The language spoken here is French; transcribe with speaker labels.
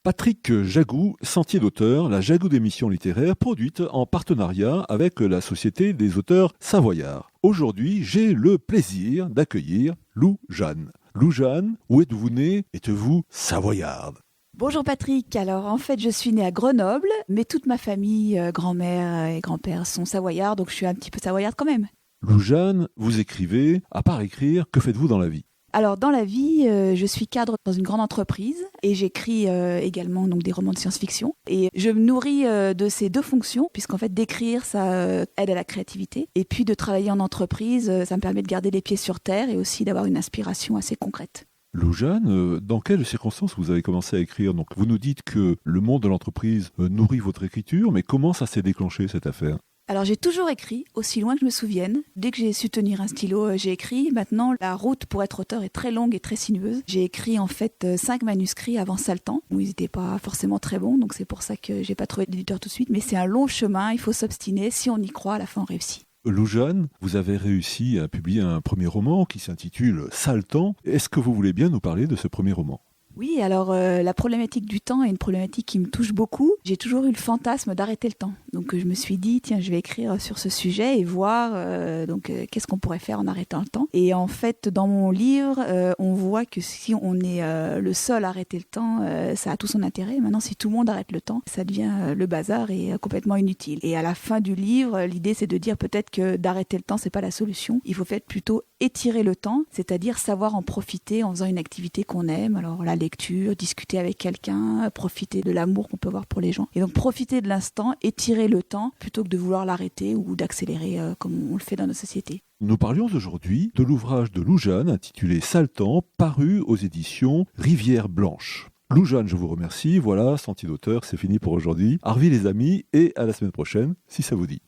Speaker 1: Patrick Jagou, Sentier d'auteur, la Jagou d'émissions littéraires produite en partenariat avec la Société des auteurs savoyards. Aujourd'hui, j'ai le plaisir d'accueillir Lou Jeanne. Lou Jeanne, où êtes-vous née? Êtes-vous savoyarde?
Speaker 2: Bonjour Patrick, alors en fait je suis née à Grenoble, mais toute ma famille, grand-mère et grand-père sont savoyards, donc je suis un petit peu savoyarde quand même.
Speaker 1: Lou Jeanne, vous écrivez, à part écrire, que faites-vous dans la vie?
Speaker 2: Alors dans la vie, je suis cadre dans une grande entreprise et j'écris également donc des romans de science-fiction. Et je me nourris de ces deux fonctions, puisqu'en fait d'écrire, ça aide à la créativité. Et puis de travailler en entreprise, ça me permet de garder les pieds sur terre et aussi d'avoir une inspiration assez concrète.
Speaker 1: Lou Jeanne, dans quelles circonstances vous avez commencé à écrire? Donc, vous nous dites que le monde de l'entreprise nourrit votre écriture, mais comment ça s'est déclenché cette affaire?
Speaker 2: Alors j'ai toujours écrit, aussi loin que je me souvienne. Dès que j'ai su tenir un stylo, j'ai écrit. Maintenant, la route pour être auteur est très longue et très sinueuse. J'ai écrit en fait 5 manuscrits avant Saltan, où ils n'étaient pas forcément très bons, donc c'est pour ça que j'ai pas trouvé d'éditeur tout de suite. Mais c'est un long chemin, il faut s'obstiner. Si on y croit, à la fin on réussit.
Speaker 1: Lou Jeanne, vous avez réussi à publier un premier roman qui s'intitule Saltan. Est-ce que vous voulez bien nous parler de ce premier roman?
Speaker 2: Oui, alors la problématique du temps est une problématique qui me touche beaucoup. J'ai toujours eu le fantasme d'arrêter le temps. Donc je me suis dit, tiens, je vais écrire sur ce sujet et voir qu'est-ce qu'on pourrait faire en arrêtant le temps. Et en fait, dans mon livre, on voit que si on est le seul à arrêter le temps, ça a tout son intérêt. Maintenant, si tout le monde arrête le temps, ça devient le bazar et complètement inutile. Et à la fin du livre, l'idée, c'est de dire peut-être que d'arrêter le temps, c'est pas la solution. Il faut peut-être plutôt étirer le temps, c'est-à-dire savoir en profiter en faisant une activité qu'on aime. Alors la lecture, discuter avec quelqu'un, profiter de l'amour qu'on peut avoir pour les gens. Et donc profiter de l'instant, étirer le temps plutôt que de vouloir l'arrêter ou d'accélérer comme on le fait dans nos sociétés.
Speaker 1: Nous parlions aujourd'hui de l'ouvrage de Lou Jeanne intitulé Saltan, paru aux éditions Rivière Blanche. Lou Jeanne, je vous remercie. Voilà, Sentier d'auteur, c'est fini pour aujourd'hui. Au revoir les amis et à la semaine prochaine, si ça vous dit.